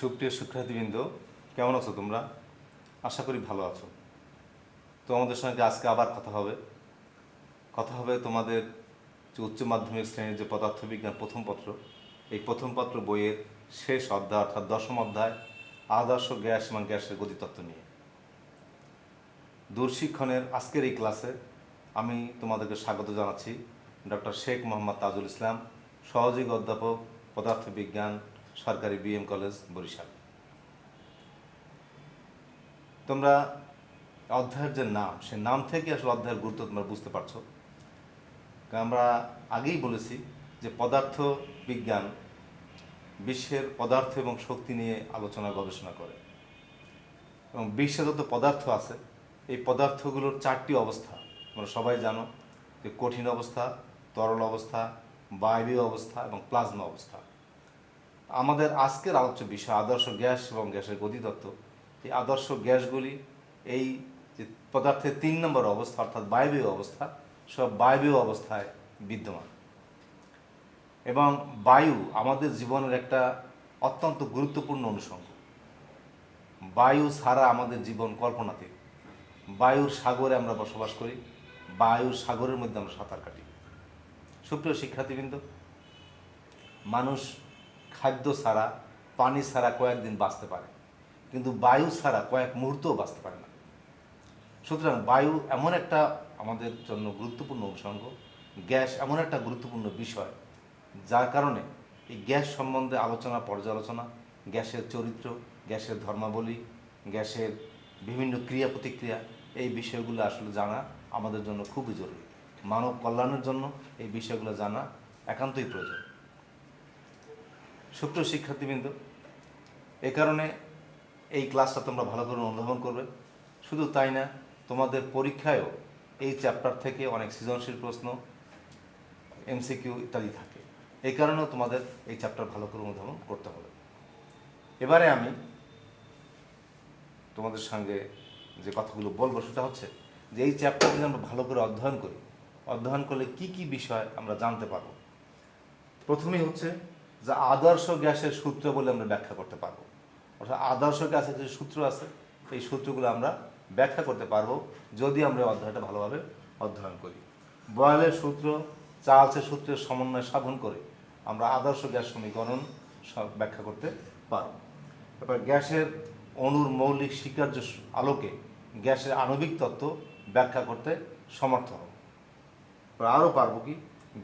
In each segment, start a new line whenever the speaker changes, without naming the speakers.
সুপ্রিয় শিক্ষার্থীবৃন্দ, কেমন আছো তোমরা? আশা করি ভালো আছো। তো আমাদের সঙ্গে আজকে আবার কথা হবে তোমাদের যে উচ্চ মাধ্যমিক শ্রেণীর যে পদার্থবিজ্ঞান প্রথম পত্র, এই প্রথম পত্র বইয়ের শেষ অধ্যায় অর্থাৎ 10ম অধ্যায় আদর্শ গ্যাস এবং গ্যাসের গতিতত্ত্ব নিয়ে। দূরশিক্ষণের আজকের এই ক্লাসে আমি তোমাদেরকে স্বাগত জানাচ্ছি। ডক্টর শেখ মোহাম্মদ তাজুল ইসলাম, সহযোগী অধ্যাপক, পদার্থবিজ্ঞান, সরকারি বিএম কলেজ, বরিশাল। তোমরা অধ্যায়ের যে নাম, সে নাম থেকে আসলে অধ্যায়ের গুরুত্ব তোমরা বুঝতে পারছো। আমরা আগেই বলেছি যে পদার্থ বিজ্ঞান বিশ্বের পদার্থ এবং শক্তি নিয়ে আলোচনা গবেষণা করে এবং বিশ্বে যত পদার্থ আছে এই পদার্থগুলোর 4টি অবস্থা তোমরা সবাই জানো, যে কঠিন অবস্থা, তরল অবস্থা, বায়বীয় অবস্থা এবং প্লাজমা অবস্থা। আমাদের আজকের আলোচ্য বিষয় আদর্শ গ্যাস এবং গ্যাসের গতিতত্ত্ব। এই আদর্শ গ্যাসগুলি এই যে পদার্থের 3 নম্বর অবস্থা অর্থাৎ বায়বীয় অবস্থা, সব বায়বীয় অবস্থায় বিদ্যমান। এবং বায়ু আমাদের জীবনের একটা অত্যন্ত গুরুত্বপূর্ণ অনুষঙ্গ। বায়ু ছাড়া আমাদের জীবন কল্পনাতীত। বায়ুর সাগরে আমরা বসবাস করি, বায়ুর সাগরের মধ্যে আমরা সাঁতার কাটি। সুপ্রিয় শিক্ষার্থীবৃন্দ, মানুষ খাদ্য ছাড়া, পানি ছাড়া কয়েকদিন বাঁচতে পারে, কিন্তু বায়ু ছাড়া কয়েক মুহূর্তও বাঁচতে পারে না। সুতরাং বায়ু এমন একটা আমাদের জন্য গুরুত্বপূর্ণ অনুষঙ্গ, গ্যাস এমন একটা গুরুত্বপূর্ণ বিষয়, যার কারণে এই গ্যাস সম্বন্ধে আলোচনা, পর্যালোচনা, গ্যাসের চরিত্র, গ্যাসের ধর্মাবলী, গ্যাসের বিভিন্ন ক্রিয়া প্রতিক্রিয়া, এই বিষয়গুলো আসলে জানা আমাদের জন্য খুবই জরুরি। মানব কল্যাণের জন্য এই বিষয়গুলো জানা একান্তই প্রয়োজন। সুপ্রিয় শিক্ষার্থীবৃন্দ, এ কারণে এই ক্লাসটা তোমরা ভালো করে অনুধাবন করবে। শুধু তাই না, তোমাদের পরীক্ষায়ও এই চ্যাপ্টার থেকে অনেক সৃজনশীল প্রশ্ন, এমসিকিউ ইত্যাদি থাকে। এই কারণেও তোমাদের এই চ্যাপ্টার ভালো করে অনুধাবন করতে হবে। এবারে আমি তোমাদের সঙ্গে যে কথাগুলো বলবো সেটা হচ্ছে যে এই চ্যাপ্টার যদি আমরা ভালো করে অধ্যয়ন করলে কি কি বিষয় আমরা জানতে পারবো। প্রথমেই হচ্ছে যে আদর্শ গ্যাসের সূত্র বলে আমরা ব্যাখ্যা করতে পারবো। অর্থাৎ আদর্শ গ্যাসের যে সূত্র আছে এই সূত্রগুলো আমরা ব্যাখ্যা করতে পারবো যদি আমরা অধ্যায়টা ভালোভাবে অধ্যয়ন করি। বয়েলের সূত্র, চার্লসের সূত্রের সমন্বয় সাধন করে আমরা আদর্শ গ্যাস সমীকরণ ব্যাখ্যা করতে পারব। এবার গ্যাসের অণুর মৌলিক স্বীকার্য আলোকে গ্যাসের আণবিক তত্ত্ব ব্যাখ্যা করতে সমর্থ হব। আরও পারব কি,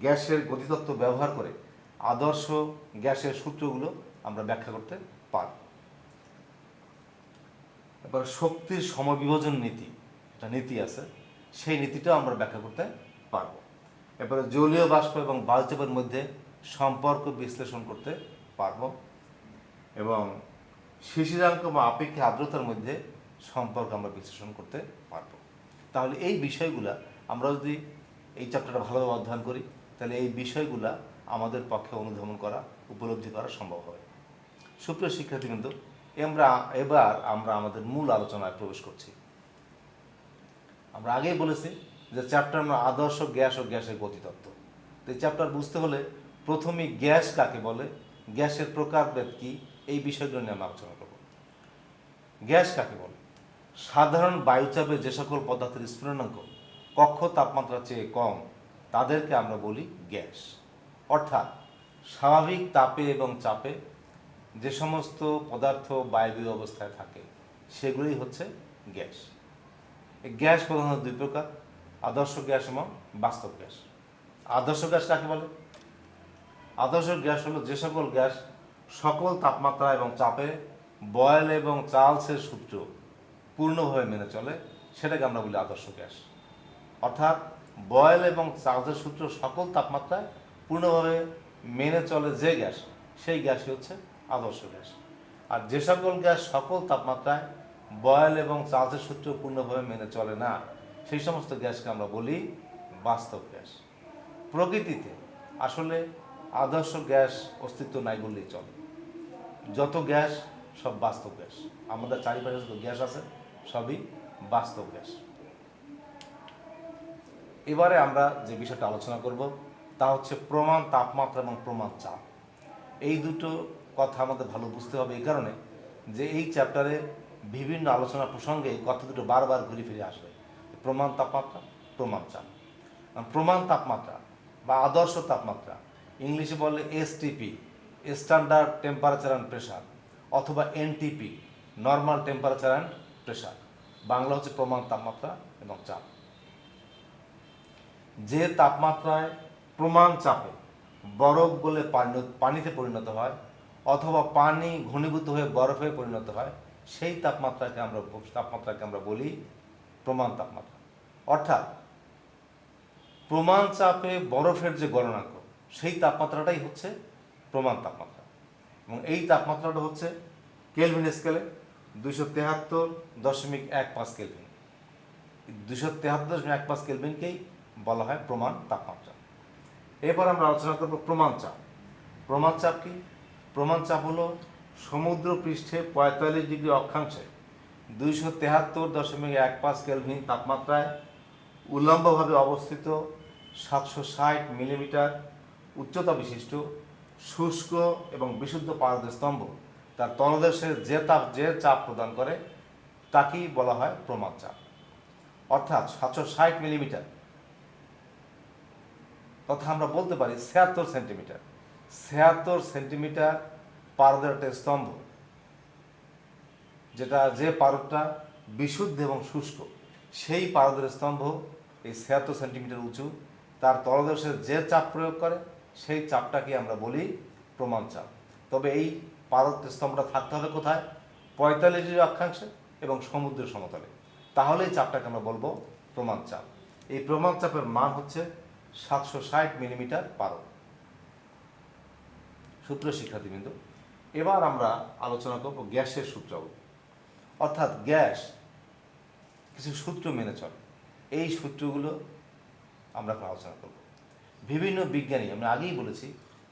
গ্যাসের গতিতত্ত্ব ব্যবহার করে আদর্শ গ্যাসের সূত্রগুলো আমরা ব্যাখ্যা করতে পারব। এবার শক্তির সমবিভাজন নীতি, একটা নীতি আছে, সেই নীতিটাও আমরা ব্যাখ্যা করতে পারব। এবারে জলীয় বাষ্প এবং বায়ুচাপের মধ্যে সম্পর্ক বিশ্লেষণ করতে পারব এবং শিশিরাঙ্ক বা আপেক্ষিক আর্দ্রতার মধ্যে সম্পর্ক আমরা বিশ্লেষণ করতে পারব। তাহলে এই বিষয়গুলা আমরা যদি এই চ্যাপ্টারটা ভালোভাবে অধ্যয়ন করি তাহলে এই বিষয়গুলা আমাদের পক্ষে অনুধাবন করা, উপলব্ধি করা সম্ভব হবে। সুপ্রিয় শিক্ষার্থীবৃন্দ, এবার আমরা আমাদের মূল আলোচনায় প্রবেশ করছি। আমরা আগেই বলেছি যে চ্যাপ্টার আমরা আদর্শ গ্যাস ও গ্যাসের গতিতত্ত্ব। তো এই চ্যাপ্টার বুঝতে হলে প্রথমেই গ্যাস কাকে বলে, গ্যাসের প্রকারভেদ কি, এই বিষয়গুলো নিয়ে আমরা আলোচনা করব। গ্যাস কাকে বলে? সাধারণ বায়ুচাপে যে সকল পদার্থের স্ফুটনাঙ্ক কক্ষ তাপমাত্রার চেয়ে কম তাদেরকে আমরা বলি গ্যাস। অর্থাৎ স্বাভাবিক তাপে এবং চাপে যে সমস্ত পদার্থ বায়বীয় অবস্থায় থাকে সেগুলোই হচ্ছে গ্যাস। এই গ্যাস প্রধানত 2 প্রকার, আদর্শ গ্যাস এবং বাস্তব গ্যাস। আদর্শ গ্যাস কাকে বলে? আদর্শ গ্যাস হলো যে সকল গ্যাস সকল তাপমাত্রা এবং চাপে বয়েল এবং চার্লসের সূত্র পূর্ণভাবে মেনে চলে, সেটাকে আমরা বলি আদর্শ গ্যাস। অর্থাৎ বয়েল এবং চার্লসের সূত্র সকল তাপমাত্রায় পূর্ণভাবে মেনে চলে যে গ্যাস, সেই গ্যাসই হচ্ছে আদর্শ গ্যাস। আর যে সকল গ্যাস সকল তাপমাত্রায় বয়েল এবং চার্লসের সূত্র পূর্ণভাবে মেনে চলে না, সেই সমস্ত গ্যাসকে আমরা বলি বাস্তব গ্যাস। প্রকৃতিতে আসলে আদর্শ গ্যাস অস্তিত্ব নাই বললেই চলে। যত গ্যাস সব বাস্তব গ্যাস, আমাদের চারিপাশে যত গ্যাস আছে সবই বাস্তব গ্যাস। এবারে আমরা যে বিষয়টা আলোচনা করব তা হচ্ছে প্রমাণ তাপমাত্রা এবং প্রমাণ চাপ। এই দুটো কথা আমাদের ভালো বুঝতে হবে। এই কারণে যে এই চ্যাপ্টারে বিভিন্ন আলোচনা প্রসঙ্গে এই কথা দুটো বারবার ঘুরে ফিরে আসবে। প্রমাণ তাপমাত্রা, প্রমাণ চাপ। প্রমাণ তাপমাত্রা বা আদর্শ তাপমাত্রা, ইংলিশে বলে STP, standard temperature and pressure, অথবা NTP, normal temperature and pressure. Bangla হচ্ছে প্রমাণ তাপমাত্রা এবং চাপ। যে তাপমাত্রায় প্রমাণ চাপে বরফ গলে পানিতে পরিণত হয় অথবা পানি ঘনীভূত হয়ে বরফে পরিণত হয়, সেই তাপমাত্রাকে আমরা বলি প্রমাণ তাপমাত্রা। অর্থাৎ প্রমাণ চাপে বরফের যে গলনাঙ্ক, সেই তাপমাত্রাটাই হচ্ছে প্রমাণ তাপমাত্রা। এবং এই তাপমাত্রাটা হচ্ছে কেলভিন স্কেলে 273.15 কেলভিন। 273.15 কেলভিনকেই বলা হয় প্রমাণ তাপমাত্রা। এরপর আমরা আলোচনা করব প্রমাণ চাপ। প্রমাণ চাপ কি? প্রমাণ চাপ হলো সমুদ্র পৃষ্ঠে 45 ডিগ্রি অক্ষাংশে 273.15 কেলভিন তাপমাত্রায় উল্লম্বভাবে অবস্থিত 760 মিলিমিটার উচ্চতা বিশিষ্ট শুষ্ক এবং বিশুদ্ধ পারদ স্তম্ভ তার তলদেশে যে চাপ প্রদান করে তাকেই বলা হয় প্রমাণ চাপ। অর্থাৎ 760 মিলিমিটার তথা আমরা বলতে পারি 76 সেন্টিমিটার। 76 সেন্টিমিটার পারদের একটা স্তম্ভ, যে পারদটা বিশুদ্ধ এবং শুষ্ক, সেই পারদের স্তম্ভ এই 76 সেন্টিমিটার উঁচু, তার তলদেশে যে চাপ প্রয়োগ করে সেই চাপটাকে আমরা বলি প্রমাণ চাপ। তবে এই পারদ স্তম্ভটা থাকতে হবে কোথায়? 45 ডিগ্রি অক্ষাংশে এবং সমুদ্রের সমতলে, তাহলে এই চাপটাকে আমরা বলবো প্রমাণ চাপ। এই প্রমাণ চাপের মান হচ্ছে 760 মিলিমিটার পারদ। সূত্র শিক্ষার্থীবৃন্দ, এবার আমরা আলোচনা করব গ্যাসের সূত্রাবলী। অর্থাৎ গ্যাস কিছু সূত্র মেনে চলে, এই সূত্রগুলো আমরা আলোচনা করব। বিভিন্ন বিজ্ঞানী, আমরা আগেই বলেছি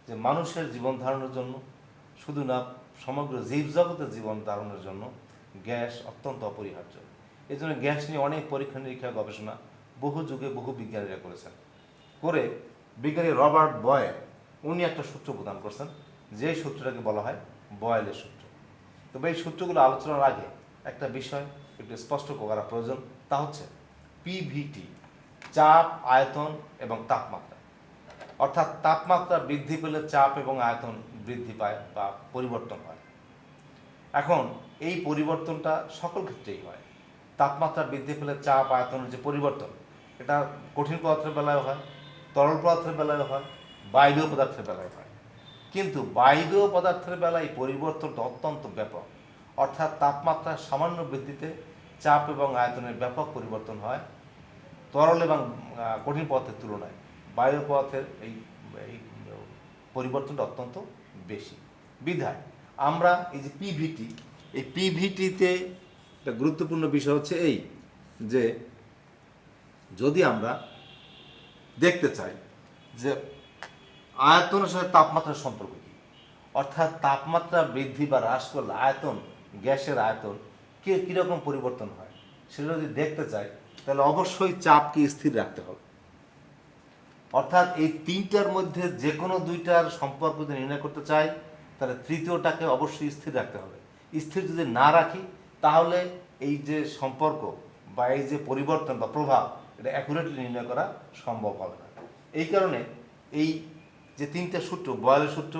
যে মানুষের জীবন ধারণের জন্য, শুধু না সমগ্র জীবজগতের জীবন ধারণের জন্য গ্যাস অত্যন্ত অপরিহার্য। এই জন্য গ্যাস নিয়ে অনেক পরীক্ষা নিরীক্ষা গবেষণা বহু যুগে বহু বিজ্ঞানীরা করেছেন। বিজ্ঞানী রবার্ট বয়েল উনি একটা সূত্র প্রদান করছেন, যে সূত্রটাকে বলা হয় বয়েলের সূত্র। তবে এই সূত্রগুলো আলোচনার আগে একটা বিষয় একটু স্পষ্ট করা প্রয়োজন, তা হচ্ছে পিভিটি, চাপ, আয়তন এবং তাপমাত্রা। অর্থাৎ তাপমাত্রা বৃদ্ধি পেলে চাপ এবং আয়তন বৃদ্ধি পায় বা পরিবর্তন হয়। এখন এই পরিবর্তনটা সকল ক্ষেত্রেই হয়। তাপমাত্রা বৃদ্ধি পেলে চাপ, আয়তনের যে পরিবর্তন, এটা কঠিন পদার্থের বেলায় হয়, তরল পদার্থের বেলায় হয়, বায়বীয় পদার্থের বেলায় হয়। কিন্তু বায়বীয় পদার্থের বেলায় পরিবর্তনটা অত্যন্ত ব্যাপক। অর্থাৎ তাপমাত্রার সামান্য বৃদ্ধিতে চাপ এবং আয়তনের ব্যাপক পরিবর্তন হয় তরল এবং কঠিন পদার্থের তুলনায়। বায়ু পদার্থের এই পরিবর্তনটা অত্যন্ত বেশি। বিধায় আমরা এই যে পিভিটি, এই পিভিটিতে একটা গুরুত্বপূর্ণ বিষয় হচ্ছে এই যে যদি আমরা দেখতে চাই যে আয়তনের সাথে তাপমাত্রার সম্পর্ক কী, অর্থাৎ তাপমাত্রা বৃদ্ধি বা হ্রাস করলে আয়তন, গ্যাসের আয়তন কীরকম পরিবর্তন হয়, সেটা যদি দেখতে চাই তাহলে অবশ্যই চাপকে স্থির রাখতে হবে। অর্থাৎ এই তিনটার মধ্যে যে কোনো দুইটার সম্পর্ক যদি নির্ণয় করতে চাই তাহলে তৃতীয়টাকে অবশ্যই স্থির রাখতে হবে। স্থির যদি না রাখি তাহলে এই যে সম্পর্ক বা এই যে পরিবর্তন বা প্রভাব, এটা অ্যাকুরেটলি নির্ণয় করা সম্ভব হবে না। এই কারণে এই যে তিনটা সূত্র, বয়েলের সূত্র,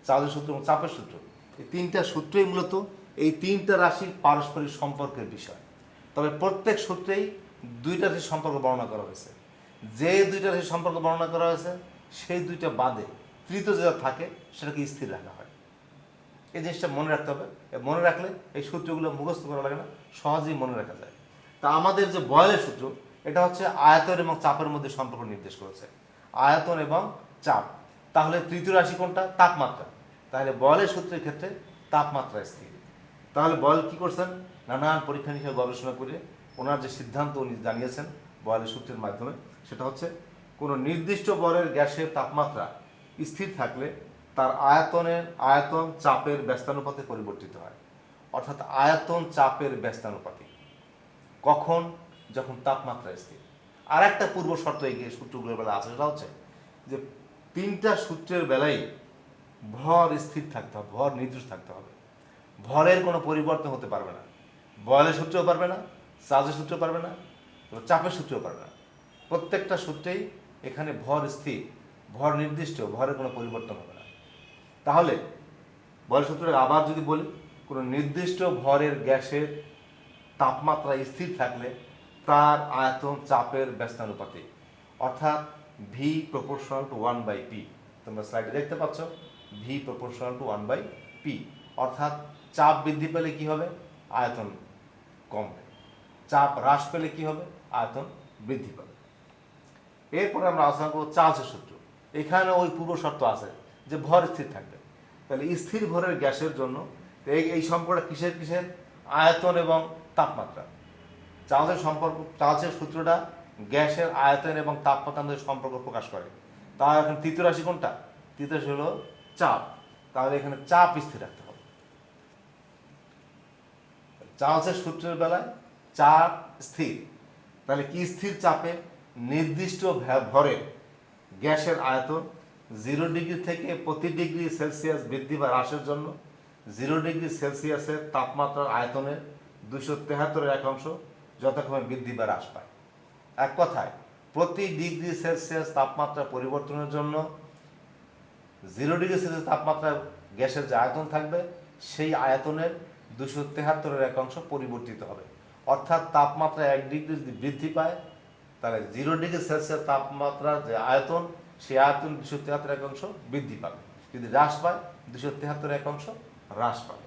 চার্লসের সূত্র এবং চাপের সূত্র, এই তিনটা সূত্রই মূলত এই তিনটা রাশির পারস্পরিক সম্পর্কের বিষয়। তবে প্রত্যেক সূত্রেই দুইটা রাশির সম্পর্ক বর্ণনা করা হয়েছে। যে দুইটা রাশির সম্পর্ক বর্ণনা করা হয়েছে সেই দুইটা বাদে তৃতীয় যেটা থাকে সেটাকে স্থির রাখা হয়। এই জিনিসটা মনে রাখতে হবে। মনে রাখলে এই সূত্রগুলো মুখস্থ করা লাগে না, সহজেই মনে রাখা যায়। তা আমাদের যে বয়েলের সূত্র, এটা হচ্ছে আয়তন এবং চাপের মধ্যে সম্পর্ক নির্দেশ করেছে। আয়তন এবং চাপ। তাহলে তৃতীয় রাশি কোনটা? তাপমাত্রা। তাহলে বয়েলের সূত্রের ক্ষেত্রে তাপমাত্রা স্থির। তাহলে বয়েল কি করছেন? নানান পরীক্ষা নিরীক্ষা গবেষণা করে ওনার যে সিদ্ধান্ত উনি জানিয়েছেন বয়েলের সূত্রের মাধ্যমে, সেটা হচ্ছে কোনো নির্দিষ্ট বলের গ্যাসের তাপমাত্রা স্থির থাকলে তার আয়তন চাপের ব্যস্তানুপাতে পরিবর্তিত হয়। অর্থাৎ আয়তন চাপের ব্যস্তানুপাতিক। কখন? যখন তাপমাত্রা স্থির। আর একটা পূর্ব শর্ত এগিয়ে সূত্রগুলোর বেলা আছে, সেটা হচ্ছে যে তিনটা সূত্রের বেলায় ভর স্থির থাকতে হবে, ভর নির্দিষ্ট থাকতে হবে। ভরের কোনো পরিবর্তন হতে পারবে না। বয়েলের সূত্রেও পারবে না, চার্জের সূত্রেও পারবে না, চাপের সূত্রেও পারবে না। প্রত্যেকটা সূত্রেই এখানে ভর স্থির, ভর নির্দিষ্ট, ভরের কোনো পরিবর্তন হবে না। তাহলে বয়েলের সূত্রটা আবার যদি বলি, কোনো নির্দিষ্ট ভরের গ্যাসের তাপমাত্রা স্থির থাকলে তার আয়তন চাপের ব্যস্তানুপাতিক, অর্থাৎ ভি প্রপোর্শনাল টু 1/p। তোমরা স্লাইডে দেখতে পাচ্ছ ভি প্রপোর্শনাল টু 1/p, অর্থাৎ চাপ বৃদ্ধি পেলে কি হবে, আয়তন কমবে, চাপ হ্রাস পেলে কি হবে, আয়তন বৃদ্ধি পাবে। এরপরে আমরা আলোচনা করবো চার্লসের সূত্র। এখানে ওই পূর্ব শর্ত আছে যে ভর স্থির থাকবে। তাহলে স্থির ভরের গ্যাসের জন্য এই সম্পর্কটা কিসের কিসের, আয়তন এবং তাপমাত্রা। চার্লসের সূত্রটা গ্যাসের আয়তন এবং তাপমাত্রার মধ্যে সম্পর্ক প্রকাশ করে। তাহলে এখন তৃতীয় রাশি কোনটা, তৃতীয় রাশি হলো চাপ। তাহলে এখানে চাপ স্থির রাখতে হবে। চার্লসের সূত্রের বেলায় চাপ স্থির। তাহলে কি স্থির চাপে নির্দিষ্ট ভরে গ্যাসের আয়তন 0 ডিগ্রি থেকে প্রতি ডিগ্রি সেলসিয়াস বৃদ্ধি বা হ্রাসের জন্য 0 ডিগ্রি সেলসিয়াসের তাপমাত্রার আয়তনের 273 যথাক্রমে বৃদ্ধি বা হ্রাস পায়। এক কথায় প্রতি ডিগ্রি সেলসিয়াস তাপমাত্রা পরিবর্তনের জন্য 0 ডিগ্রি সেলসিয়াস তাপমাত্রায় গ্যাসের যে আয়তন থাকবে সেই আয়তনের 273 পরিবর্তিত হবে। অর্থাৎ তাপমাত্রা 1 ডিগ্রি যদি বৃদ্ধি পায় তাহলে 0 ডিগ্রি সেলসিয়াস তাপমাত্রার যে আয়তন সেই আয়তন 273 বৃদ্ধি পাবে, যদি হ্রাস পায় 273 হ্রাস পাবে।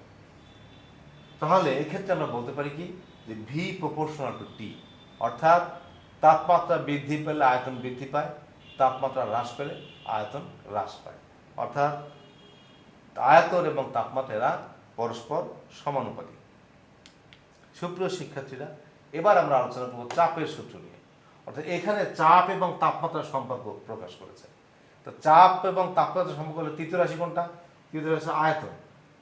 তাহলে এক্ষেত্রে আমরা বলতে পারি কি যে ভি প্রপোর্শনাল টু টি, অর্থাৎ তাপমাত্রা বৃদ্ধি পেলে আয়তন বৃদ্ধি পায়, তাপমাত্রা হ্রাস পেলে আয়তন হ্রাস পায়। অর্থাৎ আয়তন এবং তাপমাত্রা এরা পরস্পর সমানুপাতিক। সুপ্রিয় শিক্ষার্থীরা, এবার আমরা আলোচনা করব চাপের সূত্র নিয়ে। অর্থাৎ এখানে চাপ এবং তাপমাত্রার সম্পর্ক প্রকাশ করেছে। তো চাপ এবং তাপমাত্রার সম্পর্ক হলে তৃতীয় রাশি কোনটা, তৃতীয় রাশি আয়তন।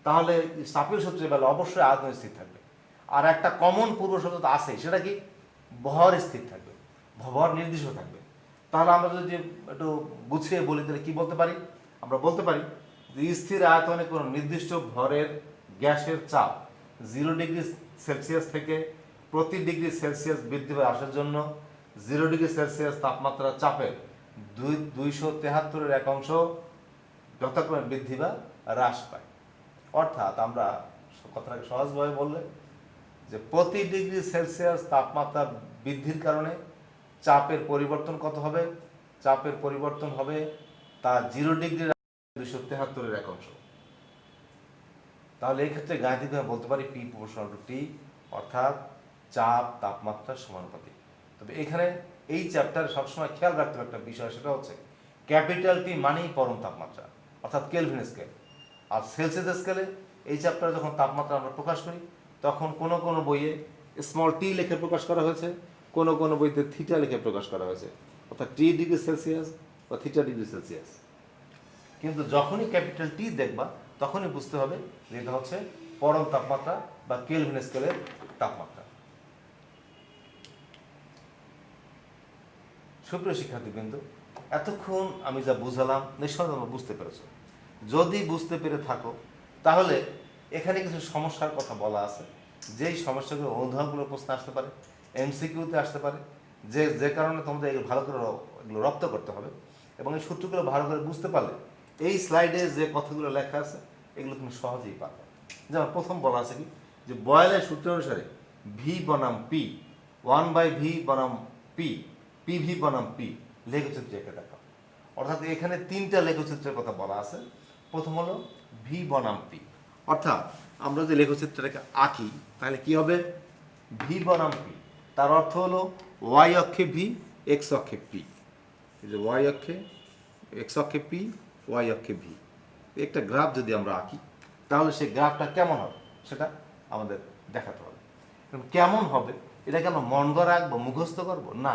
তাহলে চাপের সূত্রের বেলা অবশ্যই আয়তন স্থির থাকবে। আর একটা কমন পূর্ব শর্ত তো আছে, সেটা কি, ভর স্থির থাকবে, ভর নির্দিষ্ট থাকবে। তাহলে আমরা যদি একটু গুছিয়ে বলি তাহলে কি বলতে পারি, আমরা বলতে পারি যে স্থির আয়তনে কোনো নির্দিষ্ট ভরের গ্যাসের চাপ 0 ডিগ্রি সেলসিয়াস থেকে প্রতি ডিগ্রি সেলসিয়াস বৃদ্ধি বা হ্রাসের জন্য 0 ডিগ্রি সেলসিয়াস তাপমাত্রা চাপের 273 যথাক্রমে বৃদ্ধি বা হ্রাস পায়। অর্থাৎ আমরা কথাটাকে সহজভাবে বললে যে প্রতি ডিগ্রি সেলসিয়াস তাপমাত্রা বৃদ্ধির কারণে চাপের পরিবর্তন কত হবে, চাপের পরিবর্তন হবে তা 0 ডিগ্রি 273 তাহলে এই ক্ষেত্রে গাণিতিকভাবে বলতে পারি পি প্রপোর্শনাল টু টি, অর্থাৎ চাপ তাপমাত্রা সমানুপাতিক। তবে এখানে এই চ্যাপ্টারে সবসময় খেয়াল রাখতে হবে একটা বিষয়, সেটা হচ্ছে ক্যাপিটাল টি মানেই পরম তাপমাত্রা, অর্থাৎ কেলভিন স্কেল। আর সেলসিয়াস স্কেলে এই চ্যাপ্টারে যখন তাপমাত্রা আমরা প্রকাশ করি তখন কোনো কোনো বইয়ে স্মল টি লিখে প্রকাশ করা হয়েছে, কোনো কোনো বইতে থিটা লিখে প্রকাশ করা হয়েছে, অর্থাৎ টি ডিগ্রি সেলসিয়াস বা থিটা ডিগ্রি সেলসিয়াস। কিন্তু যখনই ক্যাপিটাল টি দেখবা তখনই বুঝতে হবে যে এটা হচ্ছে পরম তাপমাত্রা বা কেলভিন স্কেলের তাপমাত্রা। সুপ্রিয় শিক্ষার্থীবৃন্দ, এতক্ষণ আমি যা বুঝালাম নিশ্চয় তোমরা বুঝতে পেরেছ। যদি বুঝতে পেরে থাকো তাহলে এখানে কিছু সমস্যার কথা বলা আছে, যেই সমস্যাগুলো অনুধাবনগুলোর প্রশ্ন আসতে পারে, এমসিকিউতে আসতে পারে, যে কারণে তোমাদের এগুলো ভালো করে এগুলো রপ্ত করতে হবে। এবং এই সূত্রগুলো ভালো করে বুঝতে পারলে এই স্লাইডে যে কথাগুলো লেখা আছে এগুলো তুমি সহজেই পাবে। যেমন প্রথম বলা আছে কি যে বয়েলের সূত্র অনুসারে ভি বনাম পি 1/v বনাম পি, পিভি বনাম পি লেখচিত্র এঁকে দেখা। অর্থাৎ এখানে 3টা লেখচিত্রের কথা বলা আছে। প্রথম হলো ভি বনাম পি, অর্থাৎ আমরা যে লেখচিত্রটাকে আঁকি তাহলে কি হবে, ভি বনাম পি, তার অর্থ হলো ওয়াই অক্ষে ভি, এক্স অক্ষে পি। এই যে ওয়াই অক্ষে, এক্স অক্ষে পি, ওয়াই অক্ষে ভি, একটা গ্রাফ যদি আমরা আঁকি তাহলে সেই গ্রাফটা কেমন হবে সেটা আমাদের দেখাতে হবে। কেমন হবে এটাকে আমরা মন গড়া আঁকবো, মুখস্থ করবো না,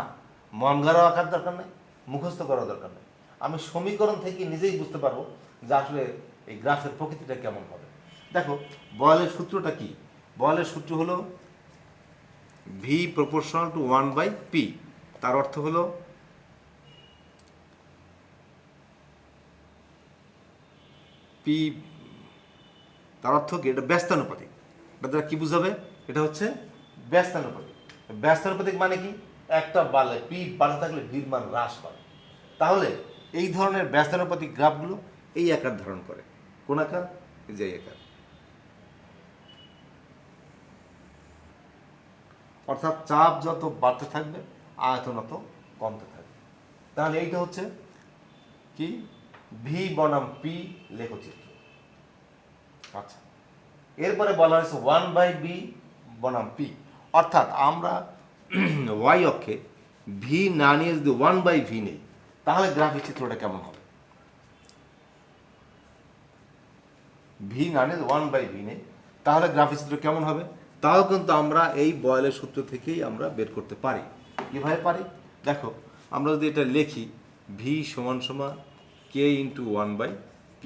মন গড়া আঁকার দরকার নেই, মুখস্থ করার দরকার নেই। আমি সমীকরণ থেকে নিজেই বুঝতে পারবো যে আসলে এই গ্রাফের প্রকৃতিটা কেমন হবে। দেখো বয়েলের সূত্রটা কি, বয়েলের সূত্র হলো ভি প্রপোর্শনাল টু 1/p, তার অর্থ হলো পি তার অর্থ কি? এটা ব্যস্তানুপাতিক। এটা দ্বারা কি বুঝাবে? এটা হচ্ছে ব্যস্তানুপাতিক। ব্যস্তানুপাতিক মানে কি? একটা বাড়লে পি বাড়তে থাকলে ভির মান হ্রাস পাবে। তাহলে এই ধরনের ব্যস্তানুপাতিক গ্রাফগুলো এই আকার ধারণ করে। কোন আকার? এই যে এই আকার। অর্থাৎ চাপ যত বাড়তে থাকবে আয়তন তত কমতে থাকবে। তাহলে এইটা হচ্ছে কি? ভি বনাম পি লেখচিত্র। আচ্ছা, এরপরে বলা হয়েছে 1/b বনাম পি। অর্থাৎ আমরা ওয়াই অক্ষে ভি না নিয়ে যদি 1/v নেই, তাহলে গ্রাফিক চিত্রটা কেমন হবে? ভি না নিয়ে 1/v নেই, তাহলে গ্রাফিক চিত্র কেমন হবে? তাও কিন্তু আমরা এই বয়েলের সূত্র থেকেই আমরা বের করতে পারি। কিভাবে পারি? দেখো, আমরা যদি এটা লিখি ভি সমান সমান কে ইন্টু 1/p,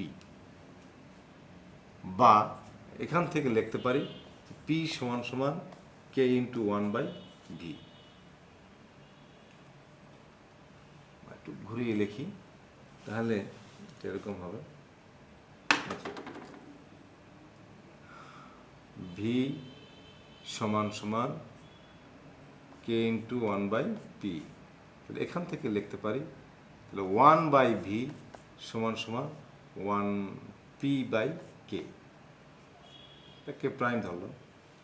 বা এখান থেকে লিখতে পারি পি সমান সমান কে ইন্টু 1/v। একটু ঘুরিয়ে লিখি, তাহলে এরকম হবে ভি সমান সমান কে ইন্টু 1/p। তাহলে এখান থেকে লিখতে পারি তাহলে 1/v সমান সমান 1p/k। কে প্রাইম ধরলাম,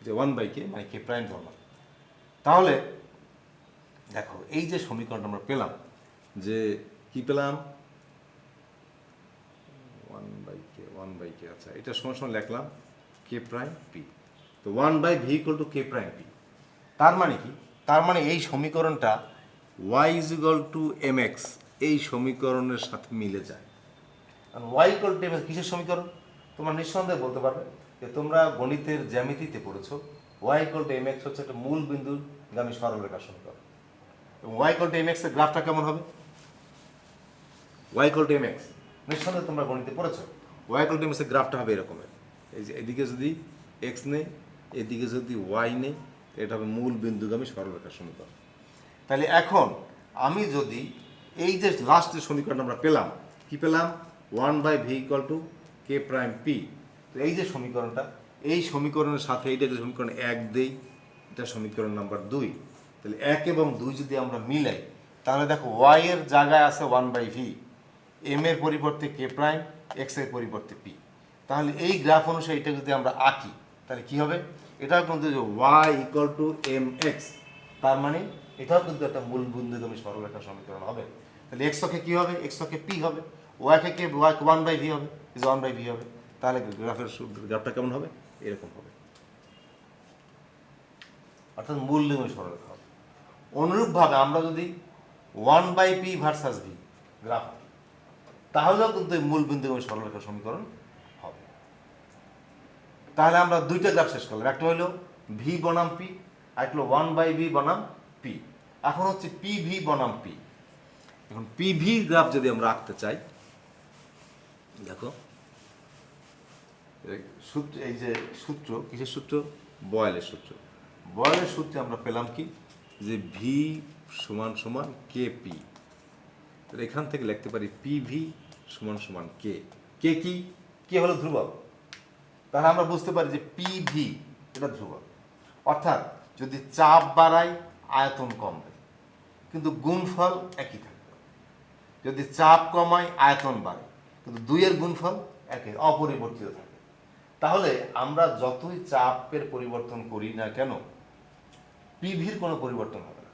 যে 1/k মানে কে প্রাইম ধরলাম। তাহলে দেখো, এই যে সমীকরণটা আমরা পেলাম, যে কি পেলাম? 1/k। আচ্ছা, এটা সমান সমান লিখলাম কে প্রাইম পি। তো 1/v equal to K prime P. তার মানে কি? তার মানে এই সমীকরণটা y is equal two mx এই সমীকরণের সাথে মিলে যায়। আর y ইকুয়াল টু mx কিসের সমীকরণ? তোমরা নিঃসন্দেহে বলতে পারবে যে তোমরা গণিতের জ্যামিতিতে পড়েছো y ইকুয়াল টু mx হচ্ছে একটা মূল বিন্দুগামী সরলরেখার সমীকরণ। এবং y ইকুয়াল টু mx এর গ্রাফটা কেমন হবে? y ইকুয়াল টু mx নিঃসন্দেহে তোমরা গণিতে পড়েছো। y ইকুয়াল টু mx এর গ্রাফটা হবে এরকমের। এই যে এদিকে যদি x নেই, এদিকে যদি y নেই, এটা হবে মূল বিন্দুগামী সরলরেখার সমীকরণ। তাহলে এখন আমি যদি এই যে লাস্টের সমীকরণ আমরা পেলাম, কি পেলাম? 1/v equal to K prime P. তো এই যে সমীকরণটা, এই সমীকরণের সাথে এইটা যে সমীকরণ 1 দেই, এটা সমীকরণ নাম্বার 2। তাহলে 1 এবং 2 যদি আমরা মিলাই, তাহলে দেখো y এর জায়গায় আছে 1/v, m এর পরিবর্তে কে প্রাইম, x এর পরিবর্তে p। তাহলে এই গ্রাফ অনুসারে এটা যদি আমরা আঁকি, তাহলে কি হবে? এটাও কিন্তু y ইকুয়াল টু mx, তার মানে এটাও কিন্তু একটা মূল বিন্দুগামী সরলরেখার সমীকরণ হবে। তাহলে x অক্ষে কি হবে? x অক্ষে p হবে, y অক্ষে 1/v হবে, ইজ 1/v হবে। তাহলে গ্রাফটা কেমন হবে? এরকম হবে, অর্থাৎ মূল বিন্দুগামী সরলরেখা হবে। অনুরূপভাবে আমরা যদি 1/p ভার্সাস v গ্রাফ, তাহলেও কিন্তু মূল বিন্দুগামী সরলরেখার সমীকরণ হবে। তাহলে আমরা দুইটা গ্রাফ শেষ করলাম, একটা হলো v বনাম p, আর একটা হলো 1/v বনাম p। এখন হচ্ছে pv বনাম p। এখন pv গ্রাফ যদি আমরা আঁকতে চাই, দেখো সূত্র, এই যে সূত্র, কিসের সূত্র? বয়েলের সূত্র। বয়েলের সূত্রে আমরা পেলাম কি? যে v সমান সমান কে পি। তাহলে এখান থেকে লিখতে পারি পিভি সমান সমান কে। কে কি? কে হলো ধ্রুবক। তাহলে আমরা বুঝতে পারি যে পিভি এটা ধ্রুবক। অর্থাৎ যদি চাপ বাড়াই আয়তন কমবে, কিন্তু গুণফল একই থাকবে। যদি চাপ কমাই আয়তন বাড়ে, কিন্তু দুইয়ের গুণফল একই, অপরিবর্তিত থাকে। তাহলে আমরা যতই চাপের পরিবর্তন করি না কেন, পিভির কোনো পরিবর্তন হবে না।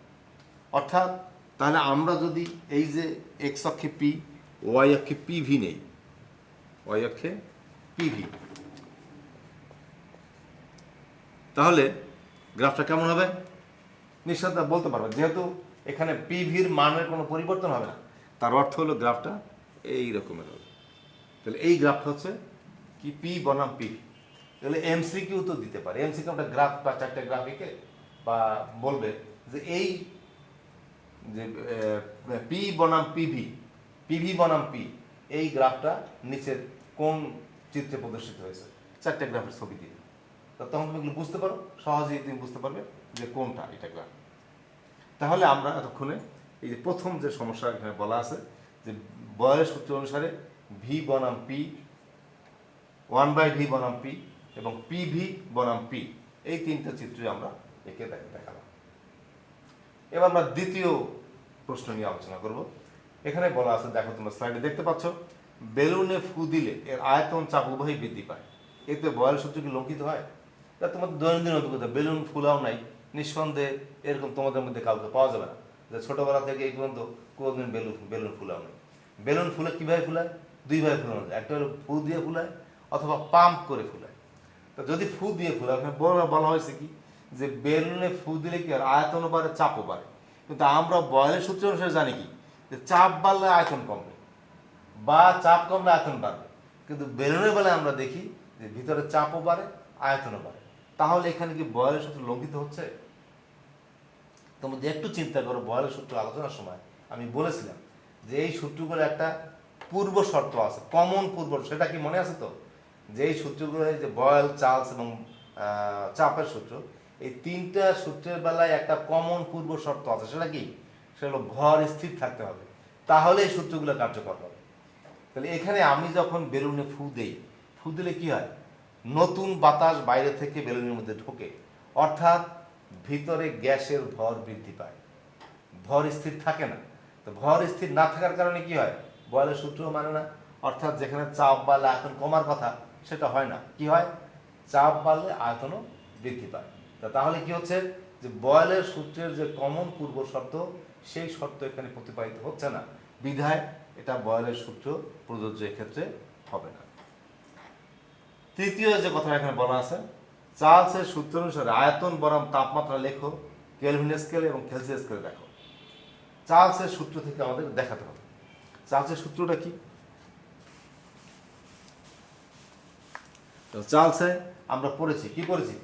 অর্থাৎ তাহলে আমরা যদি এই যে এক্স অক্ষে পি, ওয়াই অক্ষে পিভি নেই, ওয়াই অক্ষে পিভি, তাহলে গ্রাফটা কেমন হবে? নিঃসন্দেহে বলতে পারবে, যেহেতু এখানে পিভির মানের কোনো পরিবর্তন হবে না, তার অর্থ হলো গ্রাফটা এই রকমের হবে। তাহলে এই গ্রাফটা হচ্ছে কি? পি বনাম পিভি। তাহলে এমসিকিউ তো দিতে পারে, এমসিকিউ একটা গ্রাফ বা চারটে গ্রাফিকে বা বলবে যে এই যে পি বনাম পিভি, পিভি বনাম পি, এই গ্রাফটা নিচের কোন চিত্রে প্রদর্শিত হয়েছে, চারটে গ্রাফের ছবি দিয়ে। তখন তুমি এগুলো বুঝতে পারো, সহজেই তুমি বুঝতে পারবে যে কোনটা এটা গ্রাফ। তাহলে আমরা এতক্ষণে এই যে প্রথম যে সমস্যা এখানে বলা আছে যে বয়েলের সূত্র অনুসারে ভি বনাম পি 1/d বনাম p এবং pv বনাম p, এই তিনটা চিত্রে আমরা একে দেখালাম। এবার আমরা দ্বিতীয় প্রশ্ন নিয়ে আলোচনা করব। এখানে বলা আছে, দেখো তোমরা স্লাইডে দেখতে পাচ্ছ, বেলুনে ফু দিলে এর আয়তন চাপ উভয়ই বৃদ্ধি পায়। এতে বয়েলের সূত্র কি লঙ্ঘিত হয়? তা তোমাদের দৈনন্দিন অভিজ্ঞতা, বেলুন ফুলাও নাই, নিঃসন্দেহে এরকম তোমাদের মধ্যে কাউকে পাওয়া যাবে না যে ছোটবেলা থেকে এই পর্যন্ত কোনোদিন বেলুন ফুলাও নেই। বেলুন ফুলে কীভাবে ফুলায়? দুইভাবে ফুলানো যায়, একটা হলো ফু দিয়ে ফুলায় অথবা পাম্প করে ফুলায়। তো যদি ফু দিয়ে ফুলায়, ওখানে বলা হয়েছে কি যে বেলুনে ফু দিলে কি আর আয়তনও বাড়ে, চাপও বাড়ে। কিন্তু আমরা বয়েলের সূত্র অনুসারে জানি কি যে চাপ বাড়লে আয়তন কমবে বা চাপ কমলে আয়তন বাড়বে। কিন্তু বেলুনের বেলায় আমরা দেখি যে ভিতরে চাপও বাড়ে, আয়তনও বাড়ে। তাহলে এখানে কি বয়েলের সূত্র লঙ্ঘিত হচ্ছে? তোমরা একটু চিন্তা করো, বয়েলের সূত্র আলোচনার সময় আমি বলেছিলাম যে এই সূত্রগুলো একটা পূর্ব শর্ত আছে, কমন পূর্ব, সেটা কি মনে আছে তো? যে এই সূত্রগুলো, যে বয়েল, চার্লস এবং চাপের সূত্র, এই তিনটা সূত্রের বেলায় একটা কমন পূর্ব শর্ত আছে। সেটা কি? সেটা হলো ভর স্থির থাকতে হবে, তাহলে এই সূত্রগুলো কার্যকর হবে। তাহলে এখানে আমি যখন বেলুনে ফু দেই, ফু দিলে কি হয়? নতুন বাতাস বাইরে থেকে বেলুনের মধ্যে ঢোকে, অর্থাৎ ভিতরে গ্যাসের ভর বৃদ্ধি পায়, ভর স্থির থাকে না। তো ভর স্থির না থাকার কারণে কি হয়? বয়েলের সূত্র মানে না, অর্থাৎ যেখানে চাপ বাড়লে আয়তন কমার কথা সেটা হয় না। কি হয়? চাপ বাড়লে আয়তনও বৃদ্ধি পায়। তাহলে কি হচ্ছে যে বয়েলের সূত্রের যে কমন পূর্ব শর্ত, সেই শর্ত এখানে প্রতিপাদিত হচ্ছে না, বিধায় এটা বয়েলের সূত্র প্রযোজ্য ক্ষেত্রে হবে না। তৃতীয় যে কথা এখানে বলা আছে, চার্লসের সূত্র অনুসারে আয়তন বনাম তাপমাত্রা লেখো, কেলভিন স্কেল এবং সেলসিয়াস স্কেলে দেখো। চার্লসের সূত্র থেকে আমাদের দেখাতে হবে। চার্লসের সূত্রটা কি? তো চার্লসে আমরা পড়েছি, কি পড়েছি?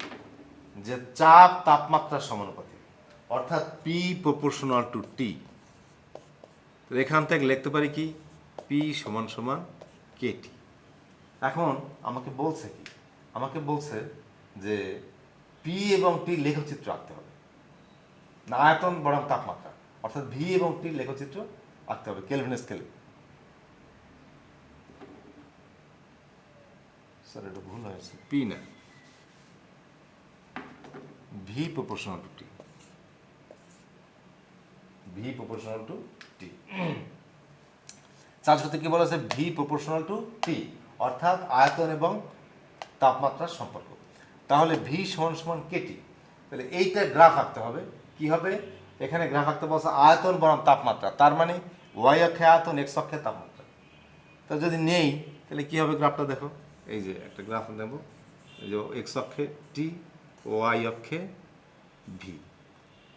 যে চাপ তাপমাত্রার সমানুপাতিক, অর্থাৎ পি প্রপোর্শনাল টু টি। এখান থেকে লিখতে পারি কি? পি সমান সমান কেটি। এখন আমাকে বলছে কি? আমাকে বলছে যে পি এবং টি লেখচিত্র আঁকতে হবে, না আয়তন বনাম তাপমাত্রা, অর্থাৎ ভি এবং টি লেখচিত্র আঁকতে হবে কেলভিন স্কেলে। স্যার এটা ভুল হয়েছে, পি না, V proportional to T, V proportional to T. Charge হতে কি বলেছে? ভি প্রপোর্শনাল টু টি, অর্থাৎ আয়তন এবং তাপমাত্রার সম্পর্ক। তাহলে ভি সমান সমান কেটি। তাহলে এইটা গ্রাফ আঁকতে হবে। কি হবে? এখানে গ্রাফ আঁকতে বলছে আয়তন বনাম তাপমাত্রা, তার মানে ওয়াই অক্ষে আয়তন, এক্স অক্ষে তাপমাত্রা। তা যদি নেই তাহলে কি হবে গ্রাফটা? দেখো, এই যে একটা গ্রাফ নেব, এই যে এক্স অক্ষে টি, ওয়াই অক্ষে ভি।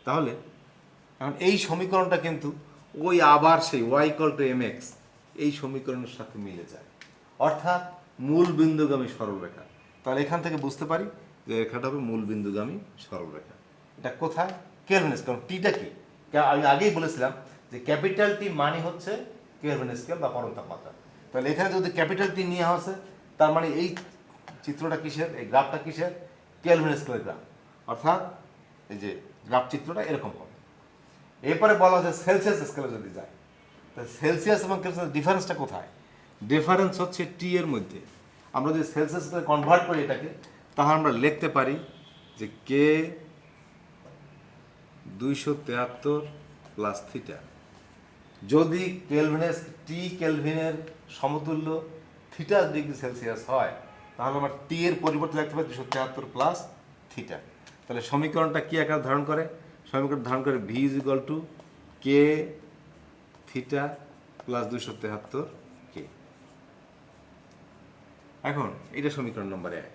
তাহলে এখন এই সমীকরণটা কিন্তু ওই আবার সেই y equal to M x এই সমীকরণের সাথে মিলে যায়, অর্থাৎ মূল বিন্দুগামী সরলরেখা। তাহলে এখান থেকে বুঝতে পারি যে রেখাটা হবে মূল বিন্দুগামী সরলরেখা। এটা কোথায়? Kelvin scale. কারণ টিটা কি? আমি আগেই বলেছিলাম যে ক্যাপিটাল টি মানে হচ্ছে কেলভিন স্কেল বা পরম তাপমাত্রা। তাহলে এখানে যদি ক্যাপিটাল টি নিয়ে আসে, তার মানে এই চিত্রটা কিসের? এই গ্রাফটা কিসের? কেলভিন স্কেলের গ্রাফ। অর্থাৎ এই যে গ্রাফ চিত্রটা এরকম হবে। এরপরে বলা হচ্ছে সেলসিয়াস স্কেলে যদি যায়, তা সেলসিয়াস এবং কেলভিন ডিফারেন্সটা কোথায়? ডিফারেন্স হচ্ছে টি এর মধ্যে। আমরা যদি সেলসিয়াস স্কেলে কনভার্ট করি এটাকে, তাহলে আমরা লিখতে পারি যে কে 273 প্লাস থিটা। যদি কেলভিনের টি কেলভিনের সমতুল্য থিটা ডিগ্রি সেলসিয়াস হয়, তাহলে আমরা টি এর পরিবর্তে লিখতে পারি 273 প্লাস থিটা। তাহলে সমীকরণটা কি আকার ধারণ করে? সমীকরণ ধারণ করে v is equal to k theta plus 273 K. এখন এটা সমীকরণ নম্বর 1।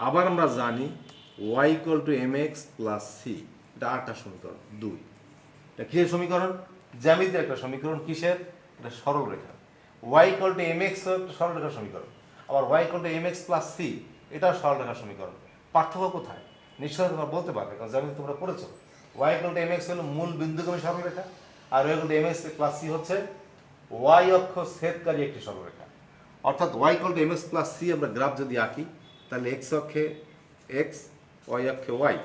আবার আমরা জানি y equal to M x plus c, এটা আরেকটা সমীকরণ 2। এটা কিসের সমীকরণ? জ্যামিতির একটা সমীকরণ। কিসের? এটা সরল রেখা। Y equal to M X একটা সরল রেখার সমীকরণ, আবার Y equal to M x plus C এটাও সরল রেখার সমীকরণ। পার্থক্য কোথায়? নিশ্চয়ই তোমরা বলতে পারবে, কারণ জ্যামিতি তোমরা পড়েছো। Y equal to M X হলো মূল বিন্দুগামী সরলরেখা, আর Y equal to M x plus C হচ্ছে ওয়াই অক্ষ ছেদকারী একটি সরলরেখা। অর্থাৎ Y equal to M x plus C আমরা গ্রাফ যদি আঁকি, তাহলে এক্স অক্ষে এক্স, ওয়াই অক্ষে ওয়াই,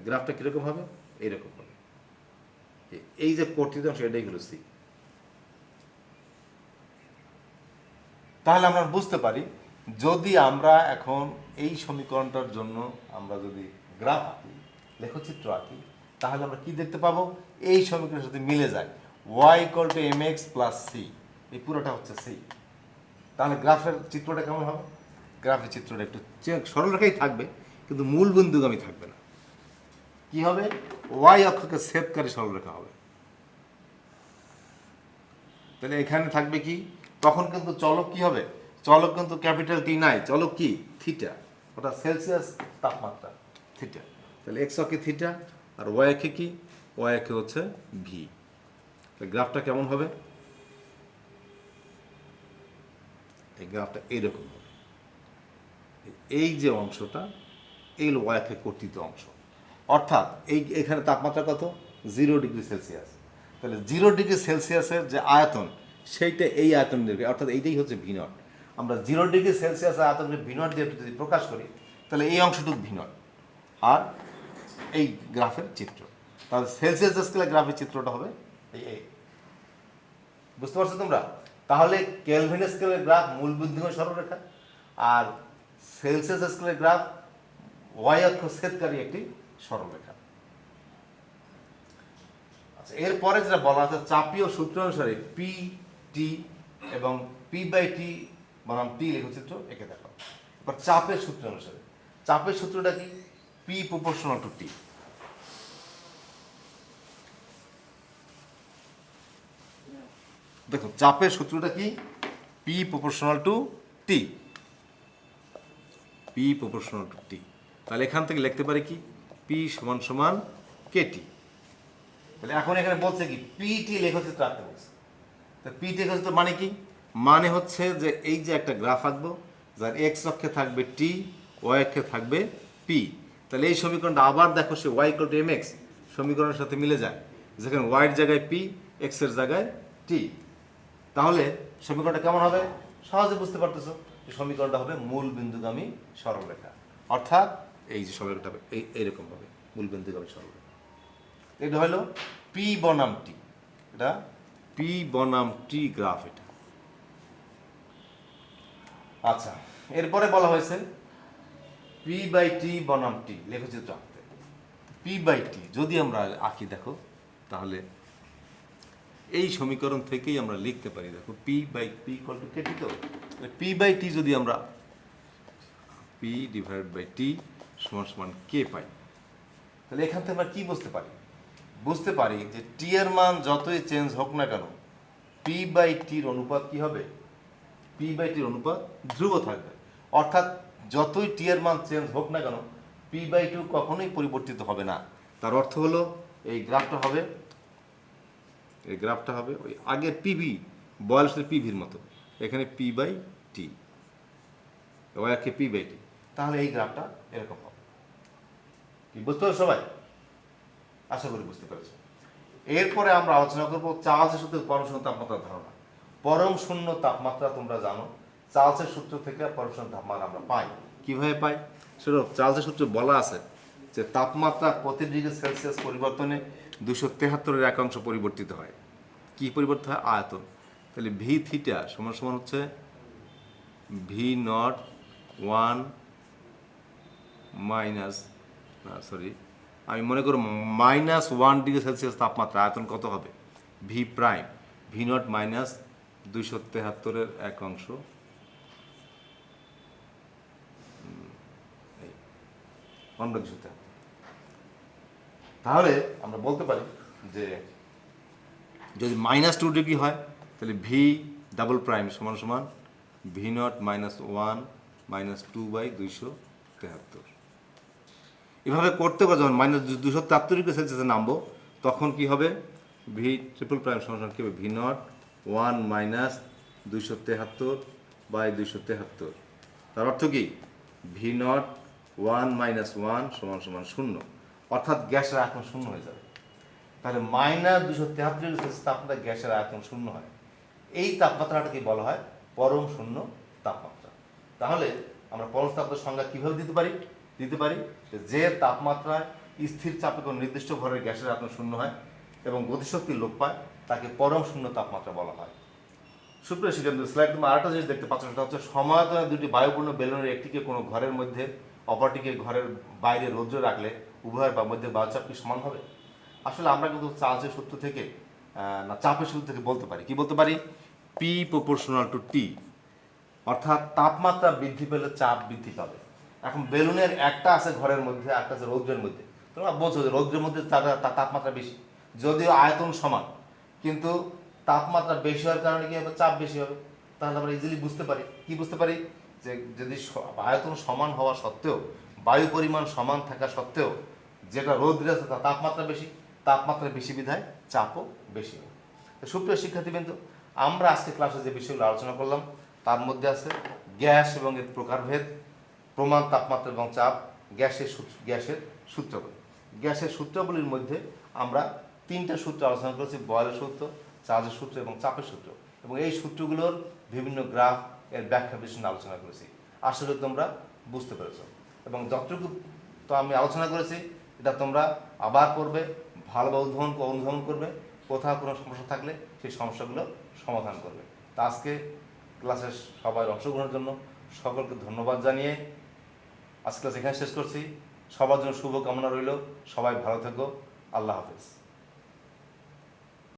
গ্রাফটা কীরকম হবে? এইরকম হবে। এই যে কর্তৃত অংশ এটাই হলো সি। তাহলে আমরা বুঝতে পারি যদি আমরা এখন এই সমীকরণটার জন্য আমরা যদি গ্রাফ আঁকি, লেখচিত্র আঁকি, তাহলে আমরা কি দেখতে পাবো? এই সমীকরণের সাথে মিলে যায় y = mx + c, এই পুরোটা হচ্ছে c। তাহলে গ্রাফের চিত্রটা কেমন হবে? গ্রাফের চিত্রটা একটু সরলরেখাই থাকবে, কিন্তু মূল বিন্দুগামী থাকবে না। কি হবে? y অক্ষকে ছেদকারী সরলরেখা হবে। তাহলে এখানে থাকবে কি? তখন কিন্তু চলক কি হবে? চলক কিন্তু ক্যাপিটাল টি নাই, চলক কি? থিটা, ওটা সেলসিয়াস তাপমাত্রা থিটা। তাহলে এক্স অক্ষে থিটা আর ওয়াই অক্ষে কি? ওয়াই অক্ষে হচ্ছে ভি। গ্রাফটা কেমন হবে? এই গ্রাফটা এইরকম হবে। এই যে অংশটা, এই হলো ওয়াই অক্ষে কর্তিত অংশ। অর্থাৎ এখানে তাপমাত্রা কত? 0 ডিগ্রি সেলসিয়াস। তাহলে 0 ডিগ্রি সেলসিয়াসের যে আয়তন, সেইটা এই আয়তন দেবে, অর্থাৎ এইটাই হচ্ছে ভি নট। আমরা 0 ডিগ্রি সেলসিয়াস আয়তনকে ভি নট দিয়ে যদি প্রকাশ করি, তাহলে এই অংশটুকু ভি নট। আর এই গ্রাফের চিত্র, তাহলে সেলসিয়াস স্কেলের গ্রাফের চিত্রটা হবে এই। বুঝতে পারছো তোমরা? তাহলে কেলভিন স্কেলের গ্রাফ মূল বিন্দুগামী সরলরেখা, আর সেলসিয়াস স্কেলের গ্রাফ ওয়াই অক্ষ ছেদকারী একটি সরলরেখা। আচ্ছা, এরপরে যেটা বলা আছে, চাপীয় সূত্র অনুসারে পি টি এবং পি/টি বনাম টি লেখচিত্র এঁকে দেখো। এবার চাপের সূত্র অনুসারে, চাপের সূত্রটা কি? P proportional to T. দেখো চাপের সূত্রটা কি? P proportional to T. P proportional to T. তাহলে এখান থেকে লিখতে পারি কি? পি সমান সমান কেটি। তাহলে এখন এখানে বলছে কি? পিটি লেখচিত্র আঁকতে বলছে। তা পিটি লেখচিত্র মানে কি? মানে হচ্ছে যে এই যে একটা গ্রাফ আঁকবো, যার এক্স অক্ষে থাকবে টি, ওয়াই অক্ষে থাকবে পি। তাহলে এই সমীকরণটা আবার দেখো, সে ওয়াই = mx সমীকরণের সাথে মিলে যায়, যেখানে ওয়াইয়ের জায়গায় পি, এক্স এর জায়গায় টি। তাহলে সমীকরণটা কেমন হবে? সহজে বুঝতে পারতেছো যে সমীকরণটা হবে মূল বিন্দুগামী সরলরেখা। অর্থাৎ এই যে সমীকরণটা হবে এইরকম হবে, মূল বিন্দুগামী সরলরেখা। এটা হলো পি বনাম টি, এটা পি বনাম টি গ্রাফ এটা। আচ্ছা, এরপরে বলা হয়েছে পি/টি বনাম টি লেখচিত্র আঁকতে। পি/টি যদি আমরা আঁকি, দেখো তাহলে এই সমীকরণ থেকেই আমরা লিখতে পারি। দেখো পি/পি = কেটি, তো পি/টি যদি আমরা p/t = কে পাই, তাহলে এখান থেকে আমরা কি বুঝতে পারি? বুঝতে পারি যে টি এর মান যতই চেঞ্জ হোক না কেন, পি/টির অনুপাত কি হবে? পি/টির অনুপাত ধ্রুব থাকবে। অর্থাৎ যতই টি এর মান চেঞ্জ হোক না কেন, পি/টু কখনোই পরিবর্তিত হবে না। তার অর্থ হলো এই গ্রাফটা হবে ওই আগের পিভি, বয়সের পিভির মতো। এখানে পি/টি, ওয়াইকে পি/টি। তাহলে এই গ্রাফটা এরকম হবে। কি বুঝতে পারছো সবাই? আশা করি বুঝতে পেরেছো। এরপরে আমরা আলোচনা করব চার্লসের সূত্রে পরম শূন্য তাপমাত্রার ধারণা। পরম শূন্য তাপমাত্রা তোমরা জানো, চার্লসের সূত্র থেকে পরম শূন্য তাপমাত্রা আমরা পাই। কিভাবে পাই? সেটা চার্লসের সূত্রে বলা আছে যে তাপমাত্রা প্রতি ডিগ্রি সেলসিয়াস পরিবর্তনে 273 একাংশ পরিবর্তিত হয়। কি পরিবর্তন হয়? আয়তন। তাহলে ভি থিটা সমান সমান হচ্ছে ভি নট 1 মাইনাস, আমি মনে করব -1 ডিগ্রি সেলসিয়াস তাপমাত্রা আয়তন কত হবে? V prime, V naught minus 273 একাংশ তাহলে আমরা বলতে পারি যে যদি -2 ডিগ্রি হয়, তাহলে ভি ডাবল প্রাইম সমান সমান ভি নট -1 -2/273। এভাবে করতে পারে। যখন -273 ডিগ্রি সেলসিয়াসে নামবো, তখন কি হবে? ভি ট্রিপল প্রাইম সমান কি হবে? V naught 1 -273/273। তার অর্থ কি? ভি নট 1 -1 সমান 0। অর্থাৎ গ্যাসের আয়তন 0 হয়ে যাবে। তাহলে -273 ডিগ্রি সেলসিয়াস তাপমাত্রা গ্যাসের আয়তন 0 হয়। এই তাপমাত্রাটাকে বলা হয় পরম শূন্য তাপমাত্রা। তাহলে আমরা পরম তাপমাত্রার সংজ্ঞা কিভাবে দিতে পারি যে তাপমাত্রায় স্থির চাপে কোনো নির্দিষ্ট ভরের গ্যাসের আয়তন 0 হয় এবং গতিশক্তি লোপ পায়, তাকে পরম শূন্য তাপমাত্রা বলা হয়। সুপ্রিয় শিক্ষার্থী, স্লাইড তুমি আরেকটা জিনিস দেখতে পাচ্ছ, সেটা হচ্ছে সমায়তনে দুটি বায়ুপূর্ণ বেলুনের একটিকে কোনো ঘরের মধ্যে অপরটিকে ঘরের বাইরে রৌদ্রে রাখলে উভয়ের বা মধ্যে বায়ুচাপ কি সমান হবে? আসলে আমরা কিন্তু চার্জের সূত্র থেকে না চাপের সূত্র থেকে বলতে পারি, কি বলতে পারি? পি প্রপোর্শনাল টু টি, অর্থাৎ তাপমাত্রা বৃদ্ধি পেলে চাপ বৃদ্ধি পাবে। এখন বেলুনের একটা আছে ঘরের মধ্যে, একটা আছে রৌদ্রের মধ্যে। তোমরা বলছো যে রৌদ্রের মধ্যে তার তাপমাত্রা বেশি, যদিও আয়তন সমান, কিন্তু তাপমাত্রা বেশি হওয়ার কারণে কি হবে? চাপ বেশি হবে। তাহলে আমরা ইজিলি বুঝতে পারি, কি বুঝতে পারি? যে যদি আয়তন সমান হওয়া সত্ত্বেও, বায়ু পরিমাণ সমান থাকা সত্ত্বেও, যেটা রৌদ্রে আছে তার তাপমাত্রা বেশি, তাপমাত্রা বেশি বিধায় চাপও বেশি হবে। তো সুপ্রিয় শিক্ষার্থীবৃন্দ, আমরা আজকে ক্লাসে যে বিষয়গুলো আলোচনা করলাম তার মধ্যে আছে গ্যাস এবং এর প্রকারভেদ, প্রমাণ তাপমাত্রা এবং চাপ, গ্যাসের সূত্রগুলি। গ্যাসের সূত্রগুলির মধ্যে আমরা তিনটা সূত্র আলোচনা করেছি: বয়েলের সূত্র, চার্জের সূত্র এবং চাপের সূত্র। এবং এই সূত্রগুলোর বিভিন্ন গ্রাফ, এর ব্যাখ্যা বিশ্লেষণ আলোচনা করেছি। আশা করি তোমরা বুঝতে পেরেছ। এবং যতটুকু তো আমি আলোচনা করেছি এটা তোমরা আবার পড়বে, ভালোভাবে অনুধাবন করবে, কোথাও কোনো সমস্যা থাকলে সেই সমস্যাগুলো সমাধান করবে। তা আজকে ক্লাসে সবাই অংশগ্রহণের জন্য সকলকে ধন্যবাদ জানিয়ে আজকে ক্লাস এখানে শেষ করছি। সবার জন্য শুভকামনা রইল। সবাই ভালো থেকো। আল্লাহ হাফেজ।